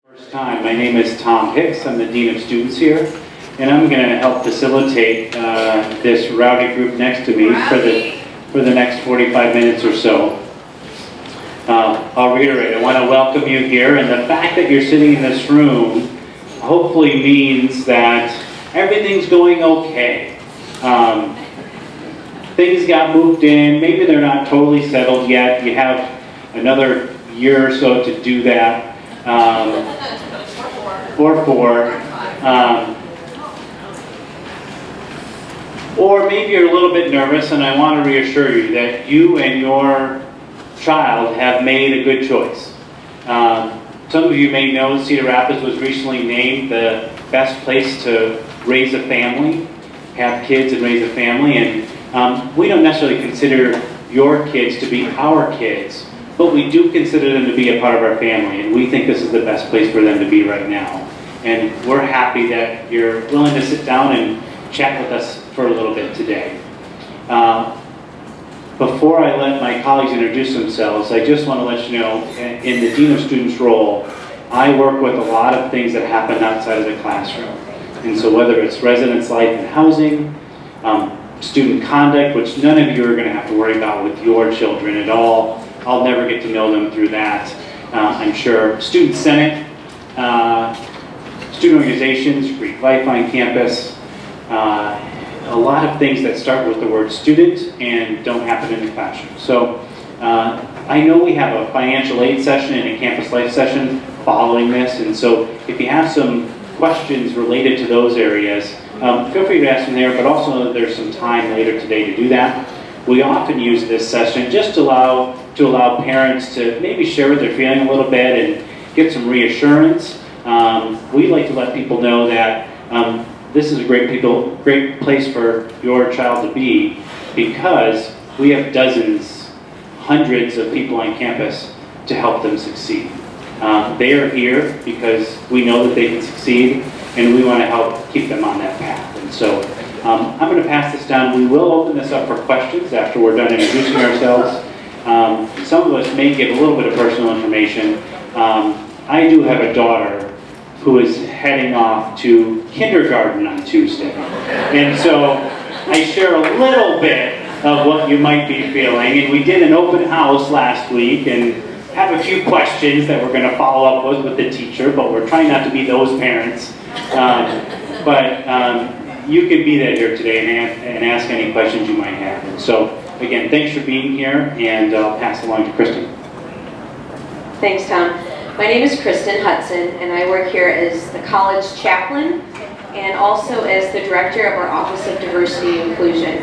First time. My name is Tom Hicks. I'm the Dean of Students here, and I'm going to help facilitate this rowdy group next to me for the next 45 minutes or so. I'll reiterate, I want to welcome you here, and the fact that you're sitting in this room hopefully means that everything's going okay. Things got moved in, maybe they're not totally settled yet. You have another year or so to do that. Or four. Or maybe you're a little bit nervous, and I want to reassure you that you and your child have made a good choice. Some of you may know Cedar Rapids was recently named the best place to raise a family, have kids and raise a family, and we don't necessarily consider your kids to be our kids, but we do consider them to be a part of our family, and we think this is the best place for them to be right now. And we're happy that you're willing to sit down and chat with us for a little bit today. Before I let my colleagues introduce themselves, I just want to let you know, in the Dean of Students role, I work with a lot of things that happen outside of the classroom. And so whether it's residence life and housing, student conduct, which none of you are going to have to worry about with your children at all. I'll never get to know them through that, I'm sure. Student Senate, student organizations, Greek life on campus, a lot of things that start with the word student and don't happen in the classroom. So I know we have a financial aid session and a campus life session following this, and so if you have some questions related to those areas, feel free to ask them there, but also there's some time later today to do that. We often use this session just to allow parents to maybe share what they're feeling a little bit and get some reassurance. We like to let people know that this is a great place for your child to be, because we have dozens, hundreds of people on campus to help them succeed. They are here because we know that they can succeed, and we want to help keep them on that path. And so I'm going to pass this down. We will open this up for questions after we're done introducing ourselves. Some of us may give a little bit of personal information. I do have a daughter who is heading off to kindergarten on Tuesday. And so I share a little bit of what you might be feeling. And we did an open house last week and have a few questions that we're going to follow up with the teacher, but we're trying not to be those parents. You can be there here today and ask any questions you might have. And so, again, thanks for being here, and I'll pass it along to Kristen. Thanks, Tom. My name is Kristen Hudson, and I work here as the college chaplain and also as the director of our Office of Diversity and Inclusion.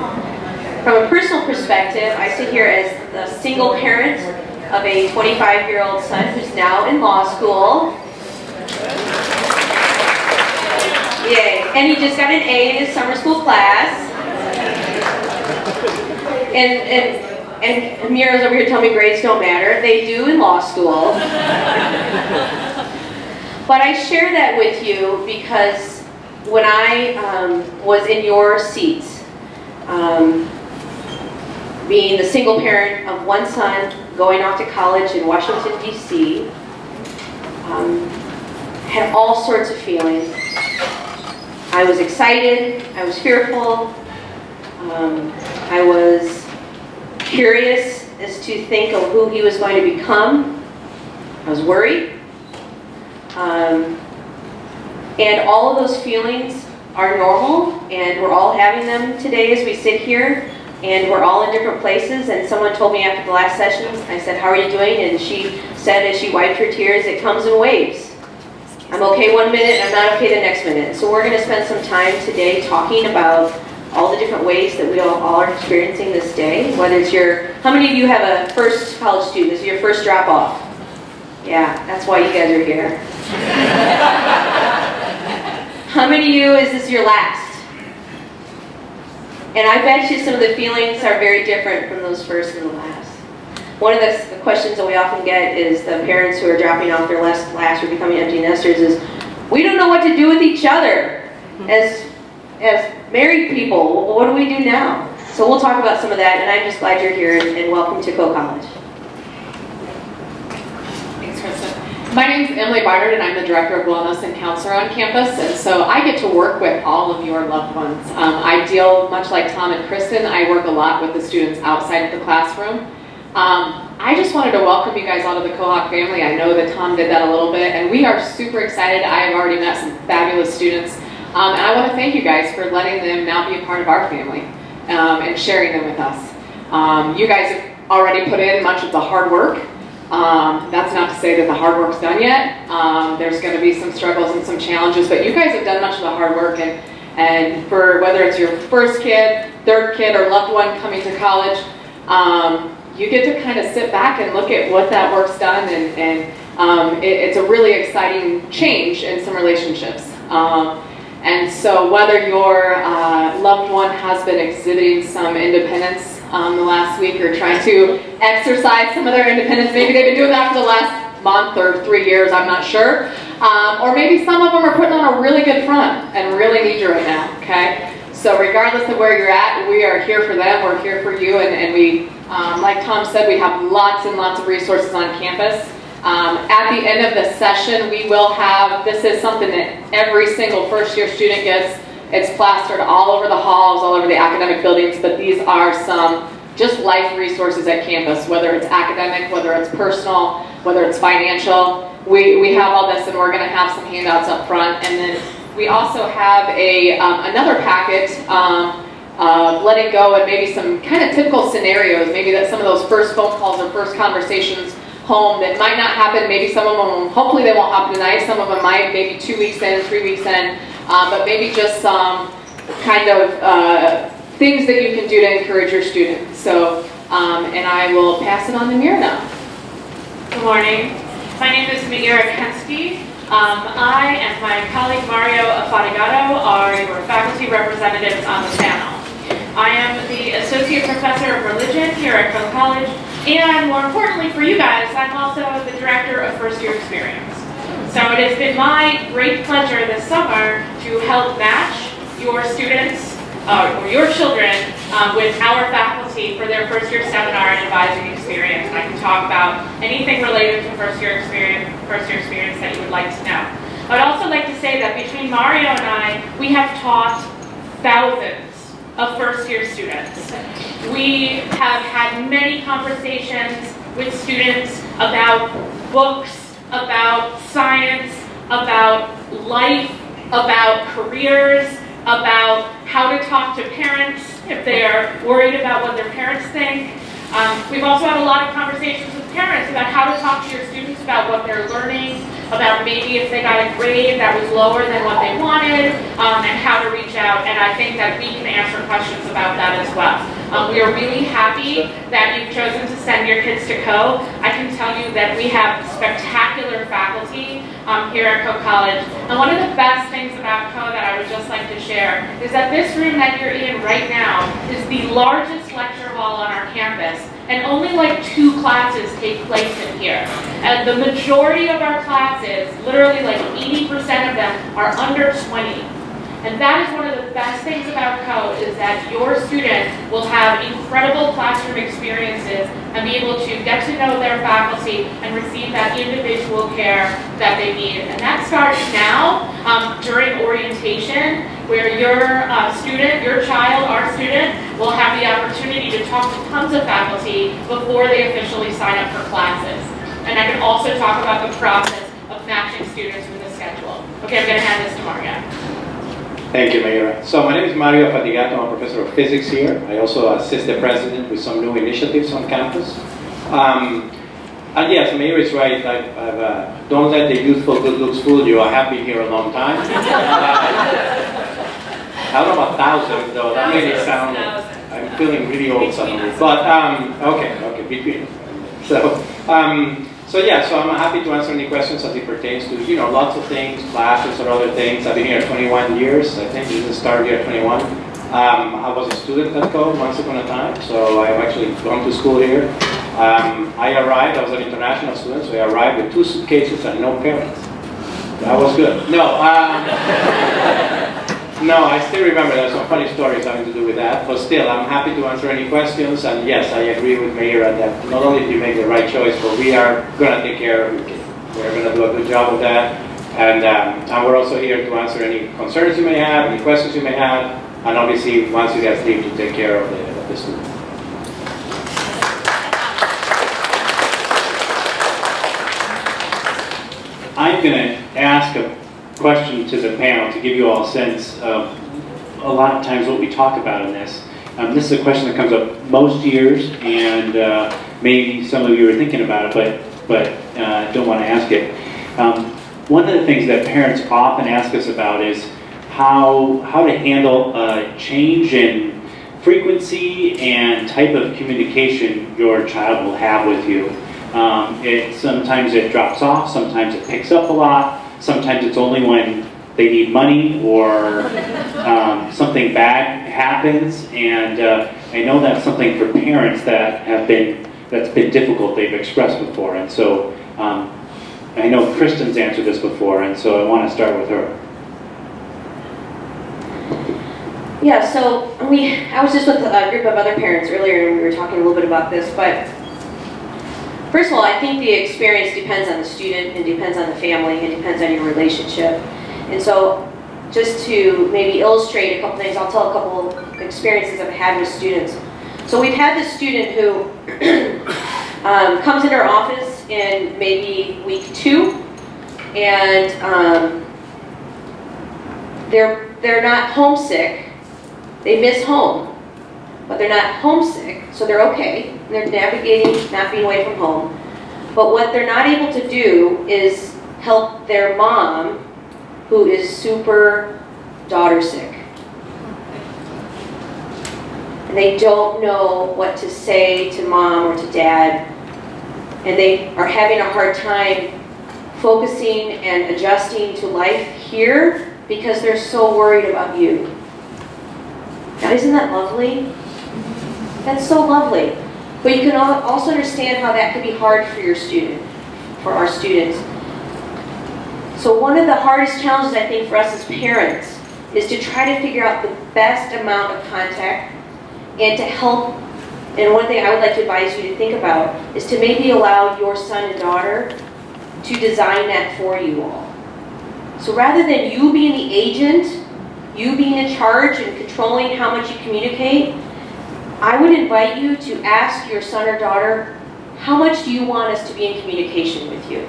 From a personal perspective, I sit here as the single parent of a 25-year-old son who's now in law school. Yay. And he just got an A in his summer school class. And Mira's over here telling me grades don't matter. They do in law school. But I share that with you because when I was in your seats, being the single parent of one son going off to college in Washington, D.C., had all sorts of feelings. I was excited, I was fearful, I was curious as to think of who he was going to become. I was worried. And all of those feelings are normal, and we're all having them today as we sit here, and we're all in different places. And someone told me after the last session, I said, "How are you doing?" And she said as she wiped her tears, "It comes in waves. I'm okay one minute, I'm not okay the next minute." So we're going to spend some time today talking about all the different ways that we all are experiencing this day. Whether it's how many of you have a first college student? This is your first drop off? Yeah, that's why you guys are here. How many of you is this your last? And I bet you some of the feelings are very different from those first and the last. One of the questions that we often get is the parents who are dropping off their last class or becoming empty nesters is, we don't know what to do with each other as married people. What do we do now? So we'll talk about some of that, and I'm just glad you're here, and welcome to Kohawk College. Thanks, Kristen. My name is Emily Barnard, and I'm the Director of Wellness and Counselor on campus, and so I get to work with all of your loved ones. I deal, much like Tom and Kristen, I work a lot with the students outside of the classroom. I just wanted to welcome you guys all to the Kohawk family. I know that Tom did that a little bit, and we are super excited. I have already met some fabulous students, and I want to thank you guys for letting them now be a part of our family and sharing them with us. You guys have already put in much of the hard work. That's not to say that the hard work's done yet. There's going to be some struggles and some challenges, but you guys have done much of the hard work, and for whether it's your first kid, third kid, or loved one coming to college, you get to kind of sit back and look at what that work's done, and it's a really exciting change in some relationships. And so whether your loved one has been exhibiting some independence the last week or trying to exercise some of their independence, maybe they've been doing that for the last month or 3 years, I'm not sure. Or maybe some of them are putting on a really good front and really need you right now, okay? So regardless of where you're at, we are here for them, we're here for you, and we, like Tom said, we have lots and lots of resources on campus. At the end of the session, we will have, this is something that every single first year student gets. It's plastered all over the halls, all over the academic buildings, but these are some just life resources at campus, whether it's academic, whether it's personal, whether it's financial. We have all this, and we're going to have some handouts up front, and then we also have another packet of letting go and maybe some kind of typical scenarios, maybe that some of those first phone calls or first conversations home that might not happen. Maybe some of them, hopefully they won't happen tonight. Some of them might, maybe 2 weeks in, 3 weeks in, but maybe just some kind of things that you can do to encourage your students. So, and I will pass it on to Mira now. Good morning. My name is Mira Kensky. I and my colleague Mario Afatigato are your faculty representatives on the panel. I am the Associate Professor of Religion here at Kohawk College, and more importantly for you guys, I'm also the Director of First Year Experience. So it has been my great pleasure this summer to help match your students or your children with our faculty for their first year seminar and advising experience. And I can talk about anything related to first year experience that you would like to know. I would also like to say that between Mario and I, we have taught thousands of first year students. We have had many conversations with students about books, about science, about life, about careers, about how to talk to parents if they are worried about what their parents think. We've also had a lot of conversations with parents about how to talk to your students about what they're learning, about maybe if they got a grade that was lower than what they wanted, and how to reach out. And I think that we can answer questions about that as well. We are really happy that you've chosen to send your kids to Co. I can tell you that we have spectacular faculty here at Co College. And one of the best things about Co that I would just like to share is that this room that you're in right now is the largest lecture hall on our campus, and only like 2 classes take place in here. And the majority of our classes, literally like 80% of them, are under 20. And that is one of the best things about Co is that your student will have incredible classroom experiences and be able to get to know their faculty and receive that individual care that they need. And that starts now during orientation, where your student, your child, our student, will have the opportunity to talk to tons of faculty before they officially sign up for classes. And I can also talk about the process of matching students with a schedule. Okay, I'm going to hand this to Mario. Thank you, Mayra. So my name is Mario Fatigato. I'm a professor of physics here. I also assist the president with some new initiatives on campus. And yes, Mayra is right. Don't let the youthful good looks fool you. I have been here a long time. I don't know about 1,000 though. That made it sound. I'm feeling really old suddenly. But okay, between. So I'm happy to answer any questions as it pertains to lots of things, classes or other things. I've been here 21 years. I think this is the start of year 21. I was a student at Co once upon a time, so I've actually gone to school here. I was an international student, so I arrived with 2 suitcases and no parents. That was good. No, I still remember there's some funny stories having to do with that, but still, I'm happy to answer any questions, and yes, I agree with Mayra that not only do you make the right choice, but we are going to take care of your kid. We're going to do a good job of that. And we're also here to answer any concerns you may have, any questions you may have, and obviously once you guys leave to take care of the student. I'm going to ask a question to the panel to give you all a sense of a lot of times what we talk about in this. This is a question that comes up most years, and maybe some of you are thinking about it, but don't want to ask it. One of the things that parents often ask us about is how to handle a change in frequency and type of communication your child will have with you. Sometimes it drops off, sometimes it picks up a lot, sometimes it's only when they need money or something bad happens, and I know that's something for parents that's been difficult, they've expressed before, and so I know Kristen's answered this before, and so I want to start with her. Yeah, so I was just with a group of other parents earlier, and we were talking a little bit about this, but first of all, I think the experience depends on the student, and depends on the family, and depends on your relationship. And so just to maybe illustrate a couple things, I'll tell a couple experiences I've had with students. So we've had this student who comes into our office in maybe week 2, and they're not homesick. They miss home, but they're not homesick, so they're okay. They're navigating not being away from home. But what they're not able to do is help their mom, who is super daughter sick. And they don't know what to say to mom or to dad, and they are having a hard time focusing and adjusting to life here because they're so worried about you. Now, isn't that lovely? That's so lovely. But you can also understand how that can be hard for your student, for our students. So one of the hardest challenges, I think, for us as parents is to try to figure out the best amount of contact and to help. And one thing I would like to advise you to think about is to maybe allow your son and daughter to design that for you all. So rather than you being the agent, you being in charge and controlling how much you communicate, I would invite you to ask your son or daughter, how much do you want us to be in communication with you?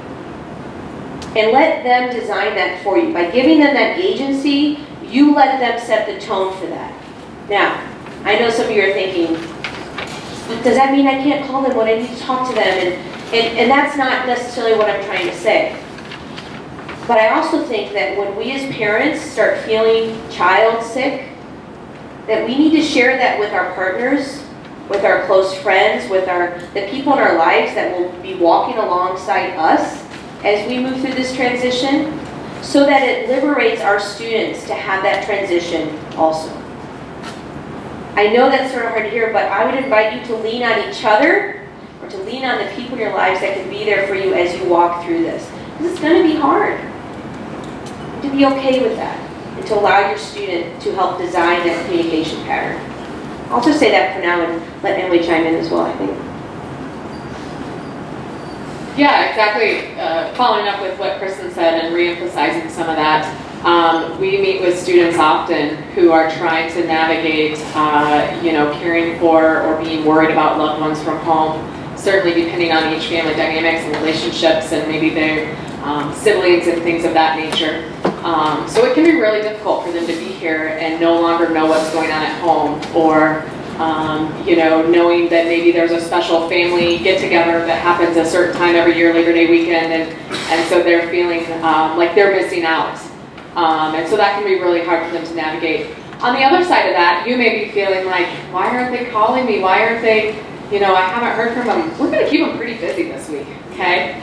And let them design that for you. By giving them that agency, you let them set the tone for that. Now, I know some of you are thinking, but does that mean I can't call them when I need to talk to them? And that's not necessarily what I'm trying to say. But I also think that when we as parents start feeling child sick, that we need to share that with our partners, with our close friends, with the people in our lives that will be walking alongside us as we move through this transition, so that it liberates our students to have that transition also. I know that's sort of hard to hear, but I would invite you to lean on each other, or to lean on the people in your lives that can be there for you as you walk through this. Because it's going to be hard. To be okay with that, and to allow your student to help design that communication pattern. I'll just say that for now and let Emily chime in as well, I think. Yeah, exactly. Following up with what Kristen said and re-emphasizing some of that, we meet with students often who are trying to navigate, caring for or being worried about loved ones from home, certainly depending on each family dynamics and relationships and maybe their siblings and things of that nature. So it can be really difficult for them to be here and no longer know what's going on at home, or knowing that maybe there's a special family get-together that happens a certain time every year, Labor Day weekend, and so they're feeling like they're missing out. And so that can be really hard for them to navigate. On the other side of that, you may be feeling like, why aren't they calling me? Why aren't they, I haven't heard from them. We're going to keep them pretty busy this week, okay?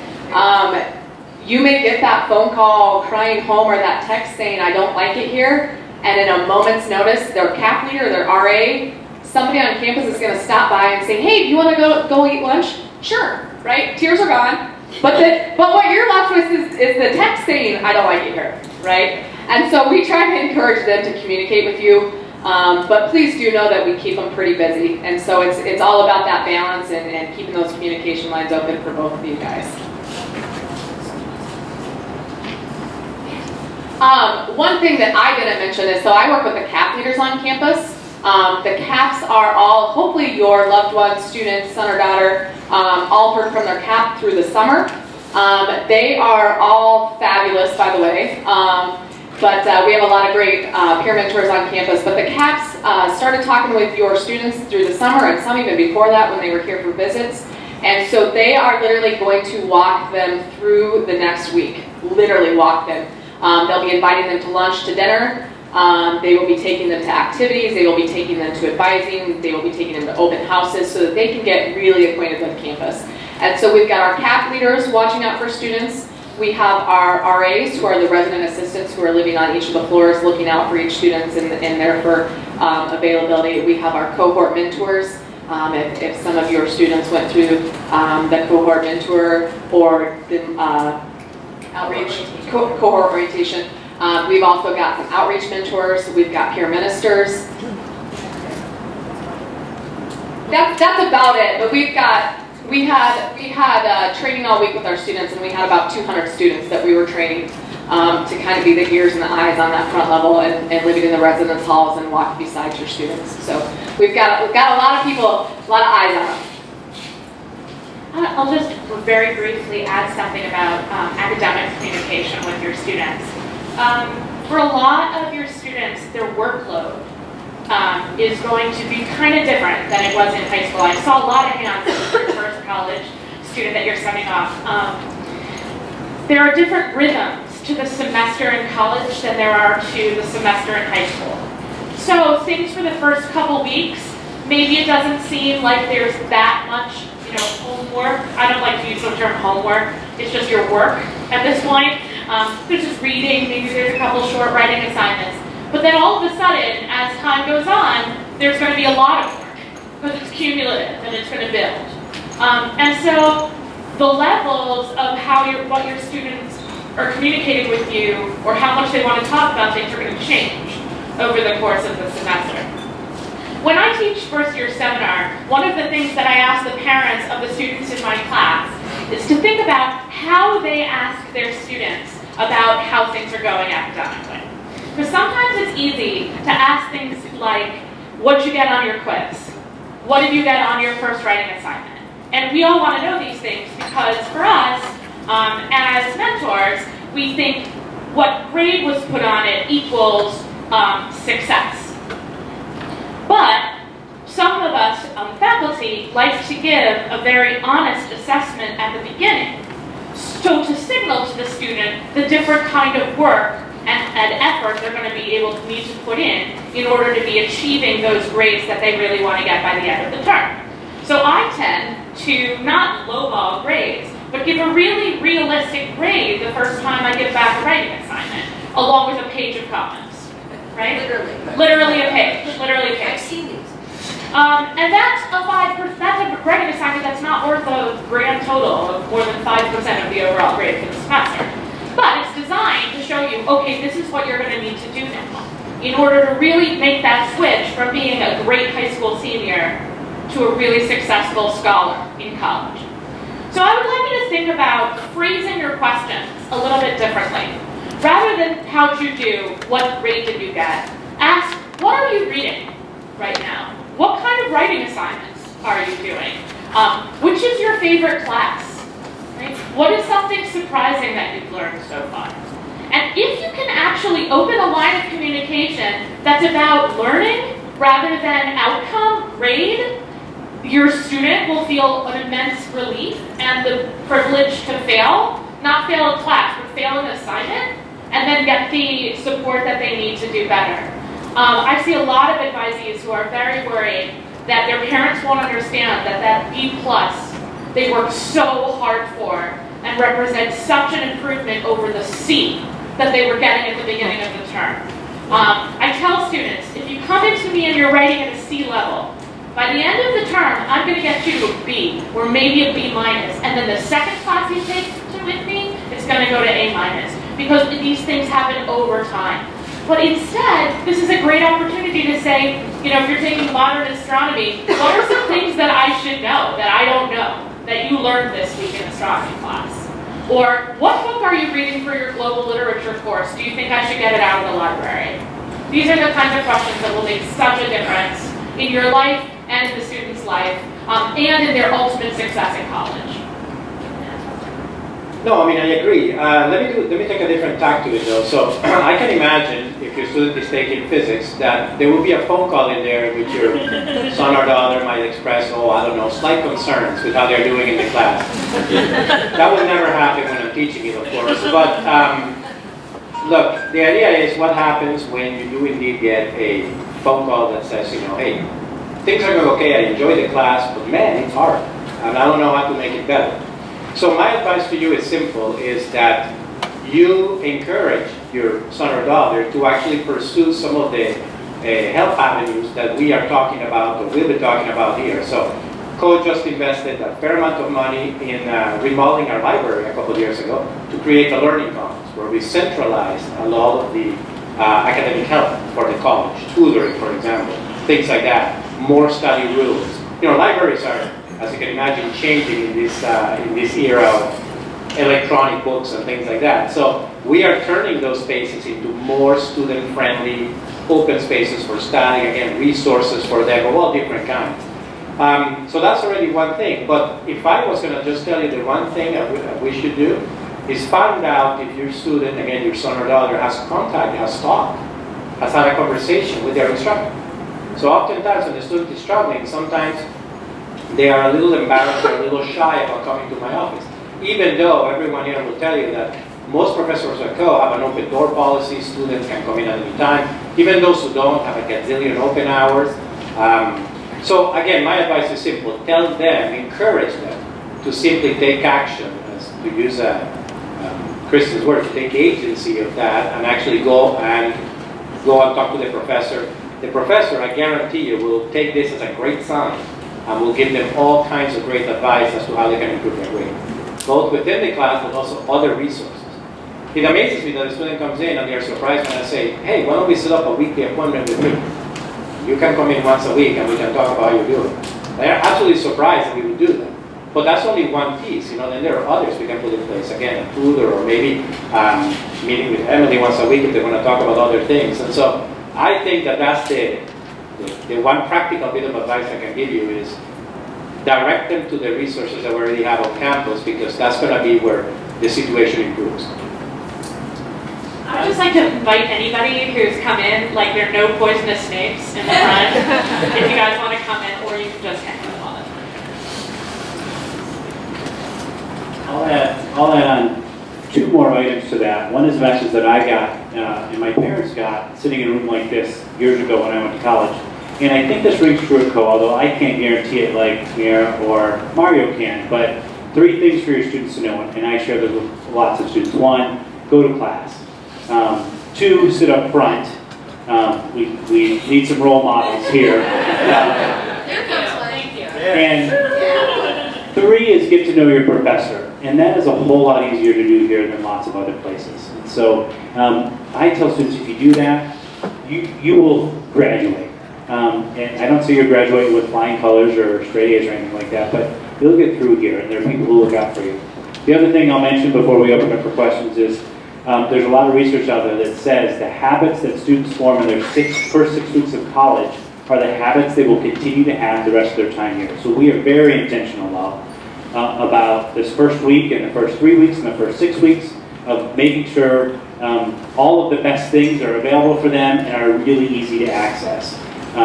You may get that phone call crying home or that text saying, I don't like it here, and in a moment's notice, their CAP leader, their RA, somebody on campus is going to stop by and say, hey, do you want to go eat lunch? Sure, right? Tears are gone. But what you're left with is the text saying, I don't like it here, right? And so we try to encourage them to communicate with you, but please do know that we keep them pretty busy. And so it's all about that balance and keeping those communication lines open for both of you guys. One thing that I didn't mention is, so I work with the CAP leaders on campus. The CAPs are all, hopefully your loved one, student, son or daughter, all heard from their CAP through the summer. They are all fabulous, by the way. But we have a lot of great peer mentors on campus. But the CAPs started talking with your students through the summer, and some even before that when they were here for visits. And so they are literally going to walk them through the next week, literally walk them. They'll be inviting them to lunch, to dinner. They will be taking them to activities. They will be taking them to advising. They will be taking them to open houses so that they can get really acquainted with campus. And so we've got our CAP leaders watching out for students. We have our RAs, who are the resident assistants who are living on each of the floors, looking out for each student and there for availability. We have our cohort mentors. If some of your students went through the cohort mentor or the outreach cohort orientation, we've also got some outreach mentors. We've got peer ministers. That's about it. But we had training all week with our students, and we had about 200 students that we were training to kind of be the ears and the eyes on that front level and living in the residence halls and walking beside your students. So we've got a lot of people, a lot of eyes on them. I'll just very briefly add something about academic communication with your students. For a lot of your students, their workload is going to be kind of different than it was in high school. I saw a lot of hands for your first college student that you're sending off. There are different rhythms to the semester in college than there are to the semester in high school. So things for the first couple weeks, maybe it doesn't seem like there's that much homework. I don't like to use the term homework. It's just your work at this point. There's just reading, maybe there's a couple short writing assignments. But then all of a sudden, as time goes on, there's going to be a lot of work because it's cumulative and it's going to build. And so the levels of what your students are communicating with you or how much they want to talk about things are going to change over the course of the semester. When I teach first year seminar, one of the things that I ask the parents of the students in my class is to think about how they ask their students about how things are going academically. Because sometimes it's easy to ask things like, what did you get on your quiz? What did you get on your first writing assignment? And we all want to know these things because for us, as mentors, we think what grade was put on it equals success. But some of us on the faculty like to give a very honest assessment at the beginning. So to signal to the student the different kind of work and effort they're going to need to put in order to be achieving those grades that they really want to get by the end of the term. So I tend to not lowball grades, but give a really realistic grade the first time I give back a writing assignment, along with a page of comments, right? Literally a page. I've seen these. And that's a writing assignment that's not worth a grand total of more than 5% of the overall grade for the semester. But it's designed to show you, okay, this is what you're going to need to do now in order to really make that switch from being a great high school senior to a really successful scholar in college. So I would like you to think about phrasing your questions a little bit differently. Rather than how'd you do, what grade did you get, ask, what are you reading right now? What kind of writing assignments are you doing? Which is your favorite class? Right? What is something surprising that you've learned so far? And if you can actually open a line of communication that's about learning rather than outcome, grade, your student will feel an immense relief and the privilege to fail, not fail a class, but fail an assignment, and then get the support that they need to do better. I see a lot of advisees who are very worried that their parents won't understand that B+ they worked so hard for and represents such an improvement over the C that they were getting at the beginning of the term. I tell students, if you come into me and you're writing at a C level, by the end of the term, I'm going to get you to a B, or maybe a B-, and then the second class you take with me, it's going to go to A-, because these things happen over time. But instead, this is a great opportunity to say, if you're taking modern astronomy, what are some things that I should know, that I don't know, that you learned this week in astronomy class? Or, what book are you reading for your global literature course? Do you think I should get it out of the library? These are the kinds of questions that will make such a difference in your life and in the student's life, and in their ultimate success in college. No, I mean, I agree. Let me take a different tack to it though. So I can imagine if your student is taking physics that there will be a phone call in there which your son or daughter might express, oh, I don't know, slight concerns with how they're doing in the class. That will never happen when I'm teaching it, of course. But look, the idea is what happens when you do indeed get a phone call that says, you know, hey, things are going okay, I enjoy the class, but man, it's hard, and I don't know how to make it better. So my advice to you is simple, is that you encourage your son or daughter to actually pursue some of the help avenues that we are talking about, or we'll be talking about here. So Co just invested a fair amount of money in remodeling our library a couple of years ago to create a learning commons, where we centralized a lot of the academic help for the college, tutoring, for example, things like that, more study rooms. You know, libraries are, as you can imagine, changing in this era of electronic books and things like that. So we are turning those spaces into more student-friendly, open spaces for studying, again, resources for them of all different kinds. So that's already one thing. But if I was going to just tell you the one thing we should do is find out if your student, again, your son or daughter, has contact, has talked, has had a conversation with their instructor. So oftentimes when the student is struggling, sometimes they are a little embarrassed or a little shy about coming to my office. Even though everyone here will tell you that most professors at Co have an open door policy, students can come in at any time. Even those who don't have a gazillion open hours. So again, my advice is simple. Tell them, encourage them to simply take action, as to use Kristen's word, to take agency of that and actually go and talk to the professor. The professor, I guarantee you, will take this as a great sign and will give them all kinds of great advice as to how they can improve their grade, both within the class but also other resources. It amazes me that a student comes in and they're surprised when I say, hey, why don't we set up a weekly appointment with me? You can come in once a week and we can talk about how you're doing. They're absolutely surprised that we would do that. But that's only one piece, you know, then there are others we can put in place. Again, a tutor, or maybe meeting with Emily once a week if they want to talk about other things. And so I think that that's the one practical bit of advice I can give you is direct them to the resources that we already have on campus, because that's going to be where the situation improves. I would just like to invite anybody who's come in, like there are no poisonous snakes in the front, if you guys want to come in, or you can just hang with on it. I'll add on two more items to that. One is a message that I got and my parents got sitting in a room like this years ago when I went to college. And I think this rings true at Co, although I can't guarantee it like Mira or Mario can. But 3 things for your students to know, and I share this with lots of students. 1, go to class. 2, sit up front. We need some role models here. Thank you. And 3 is get to know your professor. And that is a whole lot easier to do here than lots of other places. And so I tell students, if you do that, you will graduate. And I don't say you're graduating with flying colors or straight A's or anything like that, but you'll get through here, and there are people who look out for you. The other thing I'll mention before we open up for questions is there's a lot of research out there that says the habits that students form in their first 6 weeks of college are the habits they will continue to have the rest of their time here. So we are very intentional about this first week and the first 3 weeks and the first 6 weeks of making sure all of the best things are available for them and are really easy to access. We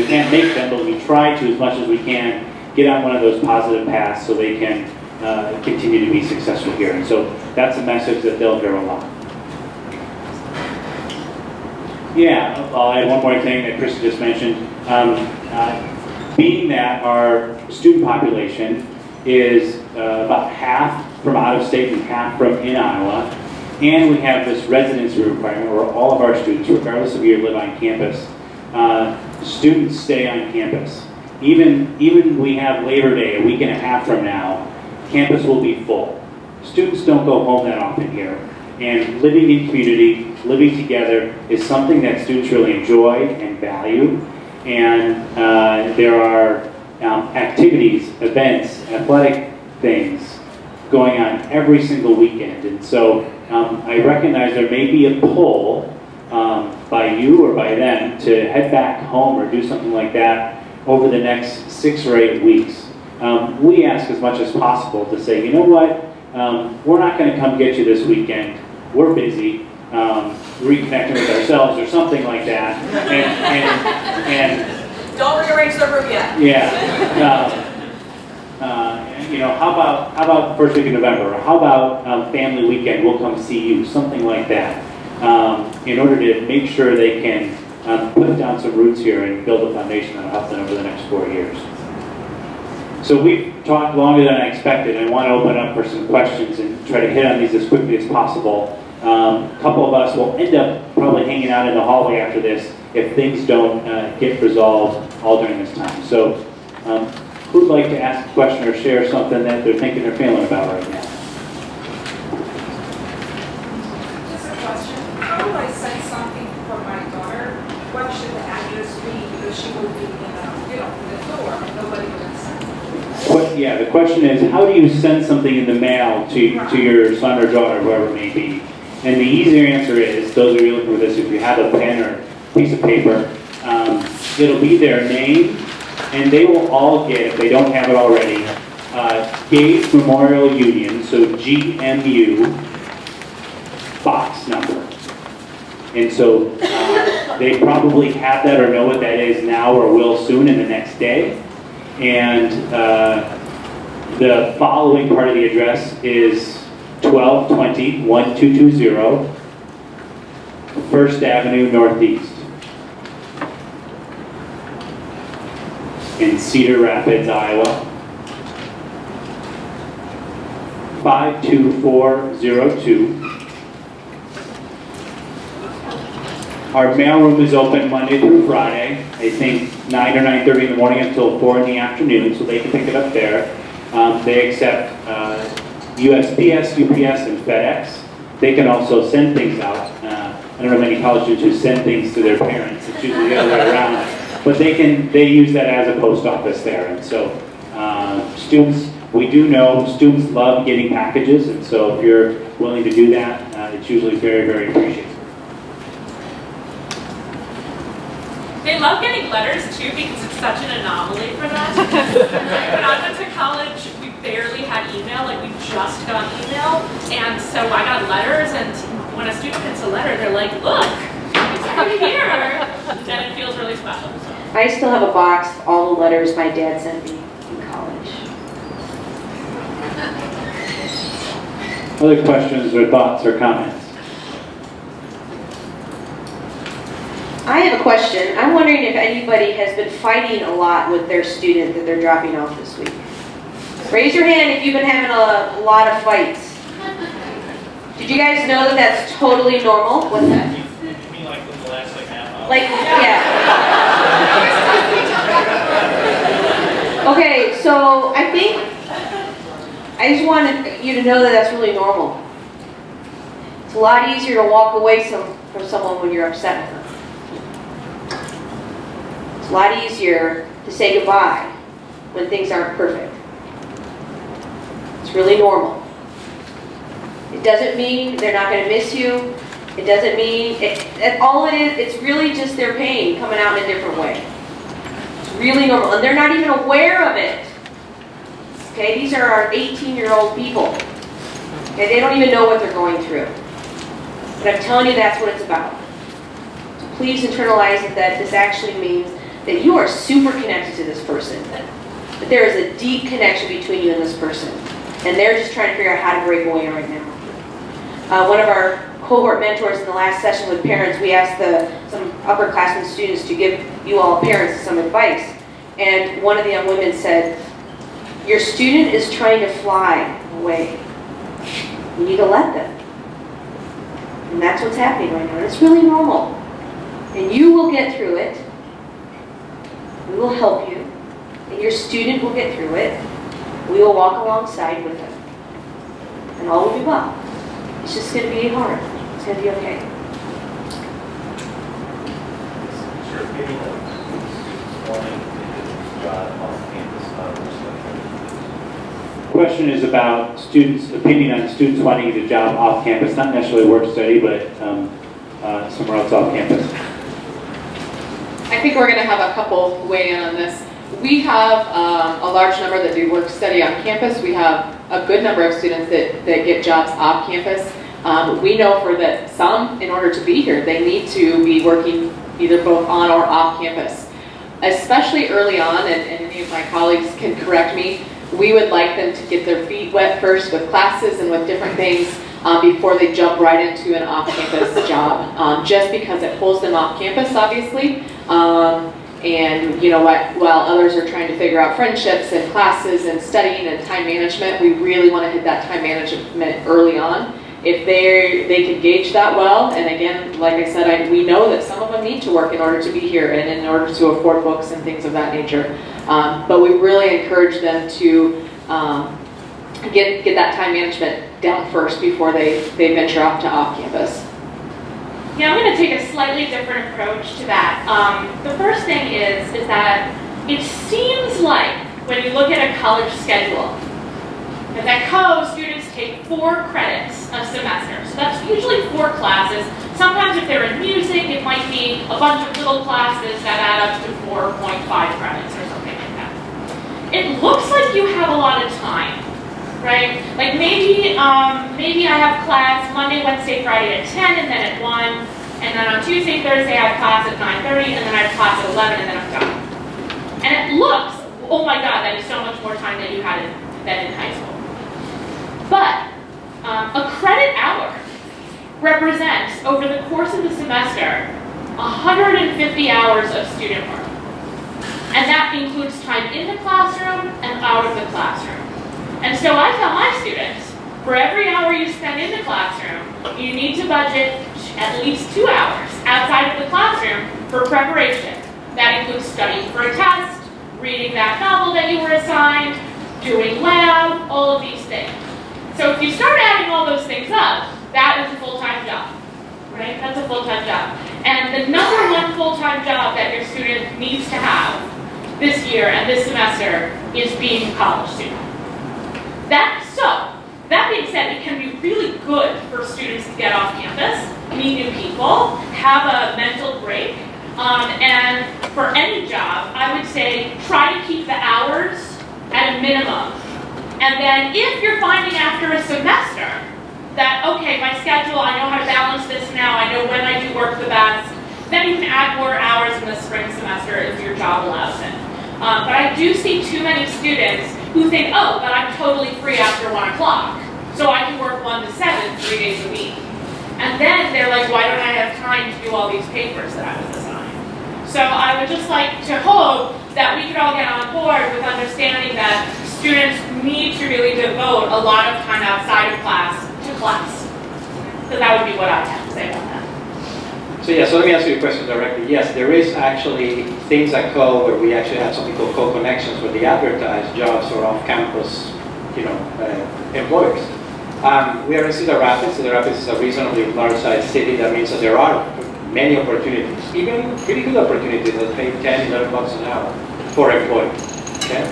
can't make them, but we try to, as much as we can, get on one of those positive paths so they can continue to be successful here. And so that's a message that they'll hear a lot. Yeah, I'll add one more thing that Chris just mentioned. Being that our student population is about half from out of state and half from in Iowa, and we have this residency requirement where all of our students, regardless of where you live on campus, students stay on campus. Even we have Labor Day, a week and a half from now, campus will be full. Students don't go home that often here. And living in community, living together is something that students really enjoy and value. And there are activities, events, athletic things going on every single weekend. And so I recognize there may be a pull by you or by them to head back home or do something like that over the next 6 or 8 weeks. We ask as much as possible to say, you know what, we're not going to come get you this weekend. We're busy reconnecting with ourselves or something like that. And Don't rearrange the room yet. yeah. You know, how about first week of November? Or how about family weekend? We'll come see you. Something like that. In order to make sure they can put down some roots here and build a foundation that'll help them over the next 4 years. So we've talked longer than I expected. I want to open up for some questions and try to hit on these as quickly as possible. A couple of us will end up probably hanging out in the hallway after this if things don't get resolved all during this time. So who'd like to ask a question or share something that they're thinking or feeling about right now? Just a question. How do I send something for my daughter? What should the address be? Because she will be in the door and nobody will send it. Yeah, the question is, how do you send something in the mail to your son or daughter, whoever it may be? And the easier answer is, those of you looking for this, if you have a pen or piece of paper, it'll be their name, and they will all get, if they don't have it already, Gates Memorial Union, so GMU, box number. And so they probably have that or know what that is now or will soon in the next day. And the following part of the address is 1220 1220 First Avenue Northeast in Cedar Rapids, Iowa. 52402. Our mailroom is open Monday through Friday, I think 9 or 9:30 in the morning until 4 in the afternoon, so they can pick it up there. They accept USPS, UPS, and FedEx. They can also send things out. I don't know many college students who send things to their parents. It's usually the other way around. But they use that as a post office there. And so students, we do know students love getting packages, and so if you're willing to do that, it's usually very, very appreciated. They love getting letters too because it's such an anomaly for them. When I went to college, we barely had email, like we just got email. And so I got letters, and when a student gets a letter, they're like, look, it's right here. And it feels really special. So. I still have a box of all the letters my dad sent me in college. Other questions or thoughts or comments? I have a question. I'm wondering if anybody has been fighting a lot with their student that they're dropping off this week. Raise your hand if you've been having a lot of fights. Did you guys know that that's totally normal? What's that? You mean like with the last half hour? Like, yeah. Okay, so I just wanted you to know that that's really normal. It's a lot easier to walk away from someone when you're upset with them. It's a lot easier to say goodbye when things aren't perfect. It's really normal. It doesn't mean they're not going to miss you. It doesn't mean, all it is, it's really just their pain coming out in a different way. It's really normal, and they're not even aware of it. Okay, these are our 18-year-old people. Okay, they don't even know what they're going through. But I'm telling you, that's what it's about. So please internalize it that this actually means that you are super connected to this person. That there is a deep connection between you and this person. And they're just trying to figure out how to break away right now. One of our cohort mentors in the last session with parents, we asked some upperclassmen students to give you all parents some advice. And one of the young women said, your student is trying to fly away. You need to let them. And that's what's happening right now. And it's really normal. And you will get through it. We will help you. And your student will get through it. We will walk alongside with them. And all will be well. It's just going to be hard. It's going to be okay. Sure, maybe morning, off campus, question is about students' opinion on students wanting to get a job off campus, not necessarily work study, but somewhere else off campus. I think we're going to have a couple weigh in on this. We have a large number that do work study on campus. We have a good number of students that get jobs off campus. We know for that some, in order to be here, they need to be working either both on or off campus. Especially early on, and any of my colleagues can correct me, we would like them to get their feet wet first with classes and with different things before they jump right into an off-campus job, just because it pulls them off campus, obviously. And you know what, while others are trying to figure out friendships and classes and studying and time management, we really want to hit that time management early on. If they can gauge that well, and again, like I said, we know that some of them need to work in order to be here and in order to afford books and things of that nature. But we really encourage them to get that time management down first before they venture off to off-campus. Yeah, I'm going to take a slightly different approach to that. The first thing is that it seems like when you look at a college schedule, that at Co, students take 4 credits a semester. So that's usually 4 classes. Sometimes if they're in music, it might be a bunch of little classes that add up to 4.5 credits or something like that. It looks like you have a lot of time, right? Like maybe I have class Monday, Wednesday, Friday at 10, and then at 1, and then on Tuesday, Thursday I have class at 9:30, and then I have class at 11, and then I'm done. And it looks, oh my God, that is so much more time than you had than in high school. But a credit hour represents, over the course of the semester, 150 hours of student work. And that includes time in the classroom and out of the classroom. And so I tell my students, for every hour you spend in the classroom, you need to budget at least 2 hours outside of the classroom for preparation. That includes studying for a test, reading that novel that you were assigned, doing lab, all of these things. So if you start adding all those things up, that is a full-time job, right? That's a full-time job. And the number 1 full-time job that your student needs to have this year and this semester is being a college student. That being said, it can be really good for students to get off campus, meet new people, have a mental break, and for any job, I would say try to keep the hours at a minimum. And then if you're finding after a semester that, okay, my schedule, I know how to balance this now, I know when I do work the best, then you can add more hours in the spring semester if your job allows it. But I do see too many students who think, oh, but I'm totally free after 1 o'clock, so I can work 1 to 7, 3 days a week. And then they're like, why don't I have time to do all these papers that I was assigned? So I would just like to hope that we could all get on board with understanding that students need to really devote a lot of time outside of class to class. So that would be what I have to say about that. So yeah, so let me answer your question directly. Yes, there is actually things at Co where we actually have something called Co Connections where they advertise jobs for off-campus, employers. We are in Cedar Rapids. Cedar Rapids is a reasonably large-sized city. That means that there are many opportunities, even pretty good opportunities that pay $10, $11 an hour for employees. Okay.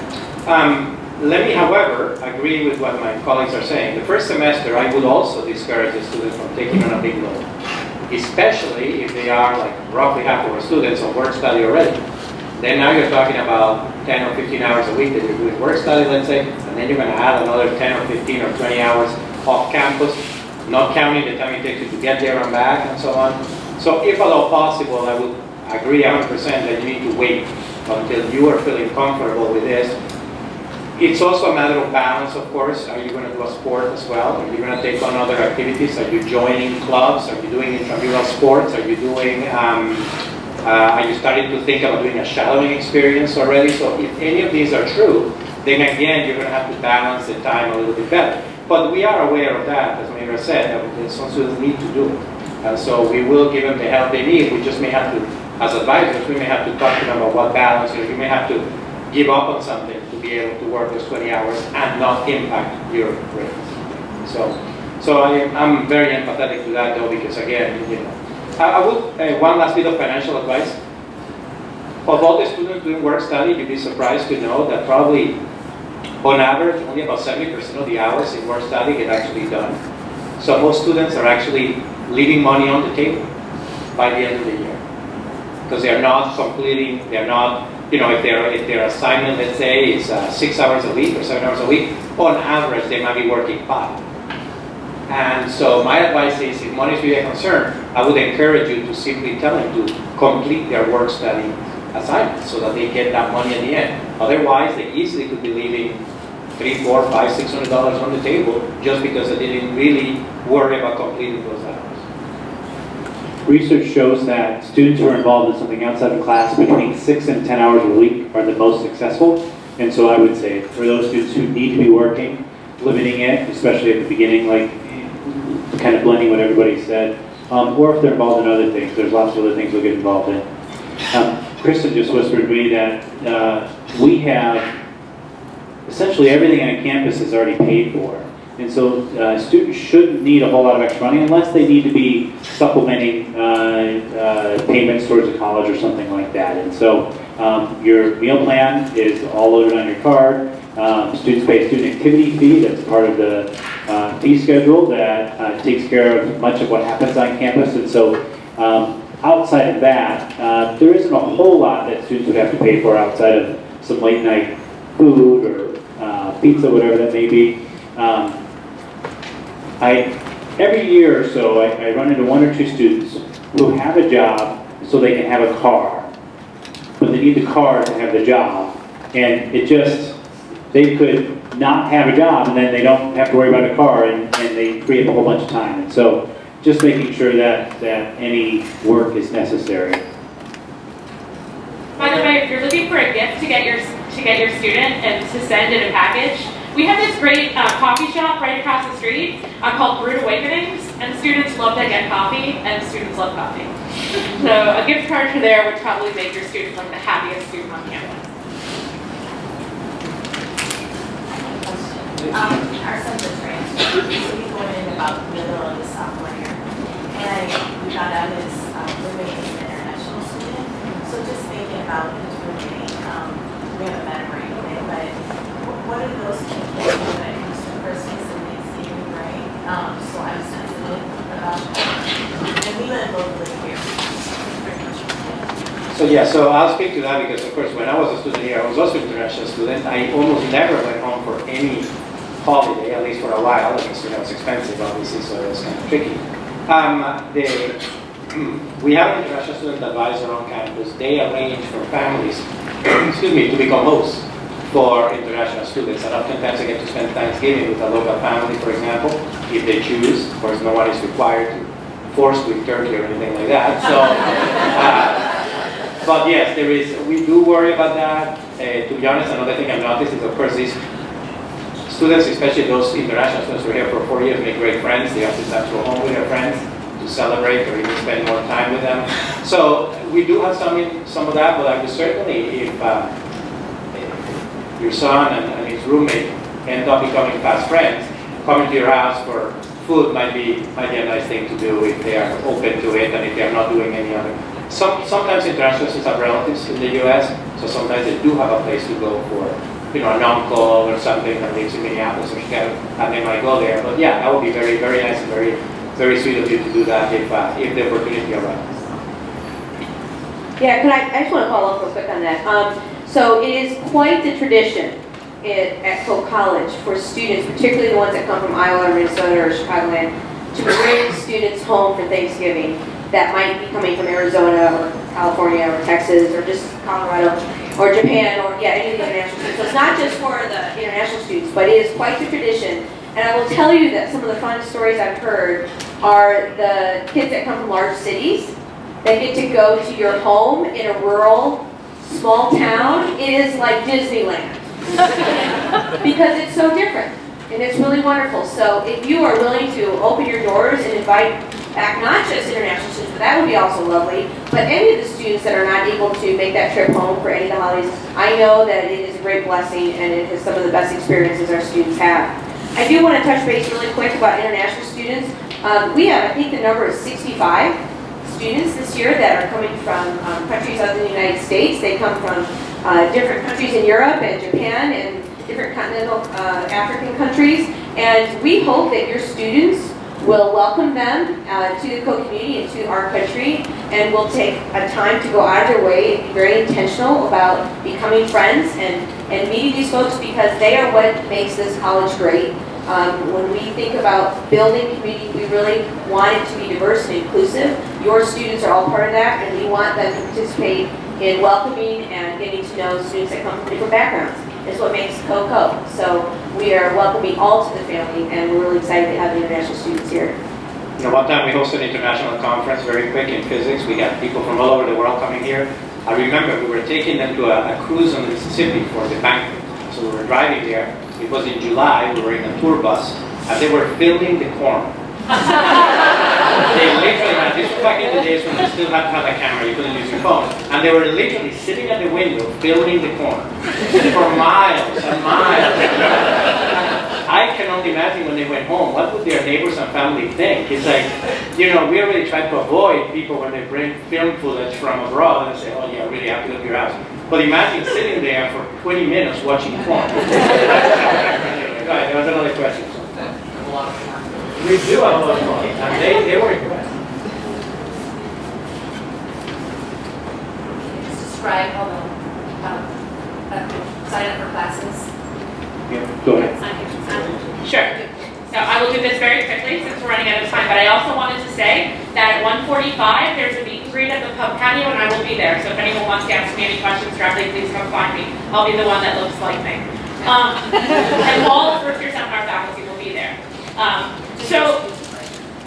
Let me, however, agree with what my colleagues are saying. The first semester, I would also discourage the students from taking on a big load, especially if they are like roughly half of our students on work study already. Then now you're talking about 10 or 15 hours a week that you're doing work study, let's say, and then you're going to add another 10 or 15 or 20 hours off campus, not counting the time it takes you to get there and back and so on. So if at all possible, I would agree 100% that you need to wait until you are feeling comfortable with this. It's also a matter of balance, of course. Are you going to do a sport as well? Are you going to take on other activities? Are you joining clubs? Are you doing intramural sports? Are you doing, are you starting to think about doing a shadowing experience already? So if any of these are true, then again, you're going to have to balance the time a little bit better. But we are aware of that, as Mayor said, that some students need to do it. And so we will give them the help they need. We just may have to, as advisors, we may have to talk to them about what balance, or we may have to give up on something to be able to work those 20 hours and not impact your grades. So I'm very empathetic to that, though, because again, I would, one last bit of financial advice. Of all the students doing work study, you'd be surprised to know that probably On average, only about 70% of the hours in work study get actually done. So most students are actually leaving money on the table by the end of the year. Because they're not completing, they're not, if their assignment, let's say, is 6 hours a week or 7 hours a week, on average, they might be working 5. And so my advice is, if money is really a concern, I would encourage you to simply tell them to complete their work study assignments so that they get that money at the end. Otherwise, they easily could be leaving $300, $400, $500, $600 on the table just because they didn't really worry about completing those hours. Research shows that students who are involved in something outside of class between 6 and 10 hours a week are the most successful. And so I would say for those students who need to be working, limiting it, especially at the beginning, like kind of blending what everybody said, or if they're involved in other things. There's lots of other things they'll get involved in. Kristen just whispered to me that we have essentially everything on campus is already paid for. And so students shouldn't need a whole lot of extra money unless they need to be supplementing payments towards a college or something like that. And so your meal plan is all loaded on your card. Students pay a student activity fee. That's part of the fee schedule that takes care of much of what happens on campus. And so outside of that, there isn't a whole lot that students would have to pay for outside of some late night food or pizza, whatever that may be. Every year or so, I run into 1 or 2 students who have a job so they can have a car, but they need the car to have the job, and they could not have a job, and then they don't have to worry about a car, and they free up a whole bunch of time. And so, just making sure that any work is necessary. By the way, if you're looking for a gift to get your student and to send in a package, we have this great coffee shop right across the street called Brewed Awakenings, and students love to get coffee, and students love coffee. So a gift card to there would probably make your student like the happiest student on campus. Our son's a transfer, so he's going in about the middle of the sophomore year. And we found out his roommate is an international student. So just thinking about his roommate, we haven't met him or anything, but what are those things when it comes to Christmas and Thanksgiving, right? So I'm sensitive about that. And we both live here. So I'll speak to that because, of course, when I was a student here, I was also an international student. I almost never went home for any holiday, at least for a while, because it was expensive, obviously, so it was kind of tricky. We have an international student advisor on campus. They arrange for families, to become hosts for international students. And oftentimes they get to spend Thanksgiving with a local family, for example, if they choose. Of course, no one is required to force to eat turkey or anything like that. So. But yes, we do worry about that. To be honest, another thing I've noticed is, of course, these students, especially those international students who are here for 4 years, make great friends. They oftentimes go home with their friends to celebrate or even spend more time with them. So we do have some of that, but I would certainly, if your son and his roommate end up becoming fast friends, coming to your house for food might be a nice thing to do if they are open to it and if they are not doing any other. Sometimes international students have relatives in the U.S., so sometimes they do have a place to go for, an uncle or something that lives in Minneapolis or Chicago, and they might go there. But yeah, that would be very, very nice and very, very sweet of you to do that if the opportunity arises. Yeah, I just want to follow up real quick on that. So it is quite the tradition at Kohawk College for students, particularly the ones that come from Iowa or Minnesota or Chicagoland, to bring students home for Thanksgiving that might be coming from Arizona or California or Texas or just Colorado or Japan or any of the international students. So it's not just for the international students, but it is quite the tradition. And I will tell you that some of the fun stories I've heard are the kids that come from large cities that get to go to your home in a rural, small town. It is like Disneyland because it's so different and it's really wonderful. So if you are willing to open your doors and invite back not just international students, but that would be also lovely, but any of the students that are not able to make that trip home for any of the holidays, I know that it is a great blessing and it is some of the best experiences our students have. I do want to touch base really quick about international students. We have, I think the number is 65 students this year that are coming from countries other than the United States. They come from different countries in Europe and Japan, and different continental African countries, and we hope that your students will welcome them to the Kohawk community and to our country, and will take a time to go out of their way and be very intentional about becoming friends and meeting these folks, because they are what makes this college great. When we think about building community, we really want it to be diverse and inclusive. Your students are all part of that, and we want them to participate in welcoming and getting to know students that come from different backgrounds. It's what makes Kohawk. So we are welcoming all to the family, and we're really excited to have the international students here. You know, one time we hosted an international conference, very quick, in physics. We had people from all over the world coming here. I remember we were taking them to a cruise on the Mississippi for the banquet. So we were driving there. It was in July. We were in a tour bus, and they were filming the corn. They literally had, this was back in the days when you still had to have a camera, you couldn't use your phone. And they were literally sitting at the window filming the corn for miles and miles. I can only imagine when they went home, what would their neighbors and family think? It's like, you know, we already try to avoid people when they bring film footage from abroad and say, oh yeah, I really have to look at your house. But imagine sitting there for 20 minutes watching corn. Right, there was another question. We do have a lot of fun, and they were impressed. Can you just describe how the sign up for classes? Yeah, go ahead. Sure. So I will do this very quickly since we're running out of time, but I also wanted to say that at 1:45 there's a meet and greet at the pub patio, and I will be there. So if anyone wants to ask me any questions directly, please come find me. I'll be the one that looks like me. And all the first year seminar faculty will be there.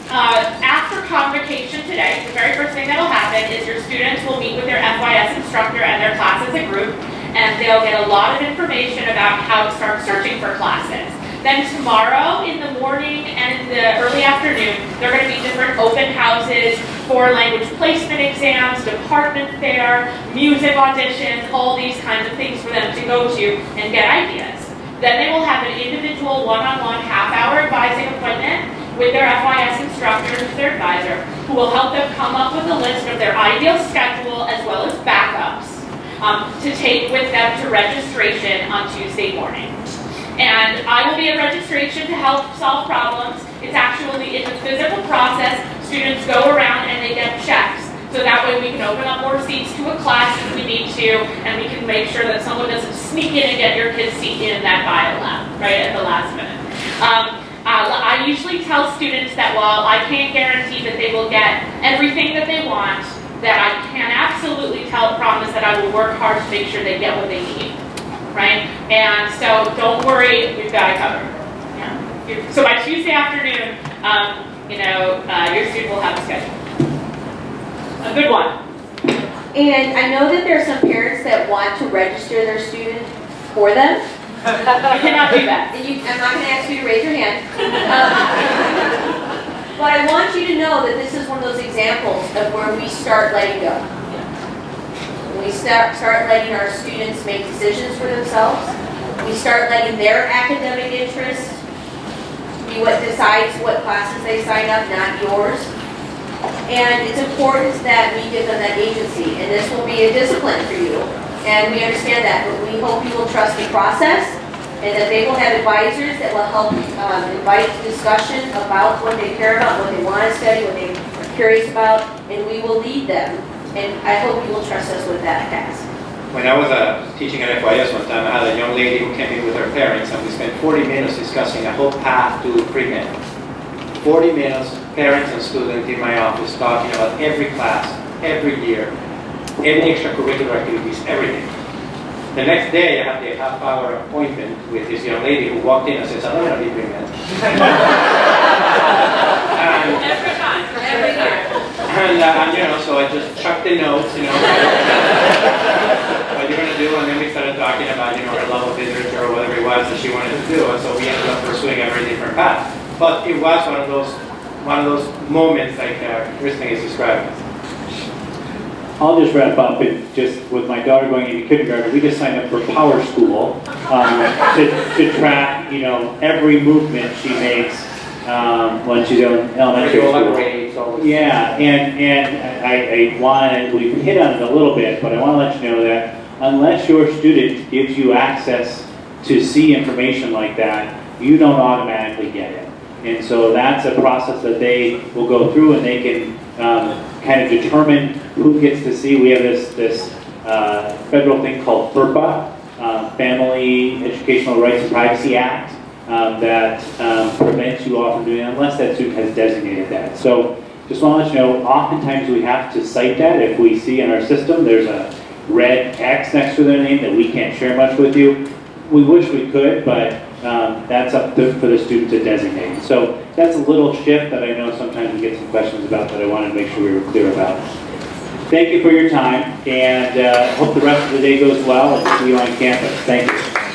After convocation today, the very first thing that will happen is your students will meet with their FYS instructor and their class as a group, and they'll get a lot of information about how to start searching for classes. Then tomorrow in the morning and in the early afternoon, there are going to be different open houses, foreign language placement exams, department fair, music auditions, all these kinds of things for them to go to and get ideas. Then they will have an individual one-on-one half-hour advising appointment with their FYS instructor, who's their advisor, who will help them come up with a list of their ideal schedule as well as backups to take with them to registration on Tuesday morning. And I will be at registration to help solve problems. It's actually in the physical process. Students go around and they get checks. So that way we can open up more seats to a class if we need to, and we can make sure that someone doesn't sneak in and get your kid's seat in that bio lab, right, at the last minute. I usually tell students that while I can't guarantee that they will get everything that they want, that I can absolutely promise that I will work hard to make sure they get what they need, right? And so don't worry, we've got it covered. Yeah. So by Tuesday afternoon, your student will have a schedule. A good one. And I know that there are some parents that want to register their student for them. You cannot do that. And I'm not going to ask you to raise your hand. But I want you to know that this is one of those examples of where we start letting go. When we start letting our students make decisions for themselves, we start letting their academic interests be what decides what classes they sign up, not yours. And it's important that we give them that agency, and this will be a discipline for you. And we understand that, but we hope you will trust the process, and that they will have advisors that will help invite discussion about what they care about, what they want to study, what they're curious about, and we will lead them. And I hope you will trust us with that task. When I was teaching at FYS one time, I had a young lady who came in with her parents, and we spent 40 minutes discussing a whole path to pre-med. 40 minutes, parents and students in my office talking about every class, every year, any extracurricular activities, everything. The next day, I had the half-hour appointment with this young lady who walked in and says, I don't want to be pre-med. Every time, every year. And so I just chucked the notes, what you're going to do, and then we started talking about, her love of literature or whatever it was that she wanted to do, and so we ended up pursuing a very different path. But it was one of those moments like Kristen is describing. I'll just wrap up and just with my daughter going into kindergarten, we just signed up for Power School to track, every movement she makes when she's in elementary school. Yeah, and we've hit on it a little bit, but I want to let you know that unless your student gives you access to see information like that, you don't automatically get it. And so that's a process that they will go through, and they can kind of determine who gets to see. We have this federal thing called FERPA, Family Educational Rights and Privacy Act, that prevents you all from doing it unless that student has designated that. So just want to let you know, oftentimes we have to cite that. If we see in our system there's a red X next to their name that we can't share much with you, we wish we could, but that's up for the student to designate. So that's a little shift that I know sometimes we get some questions about that I wanted to make sure we were clear about. Thank you for your time, and hope the rest of the day goes well, and see you on campus. Thank you.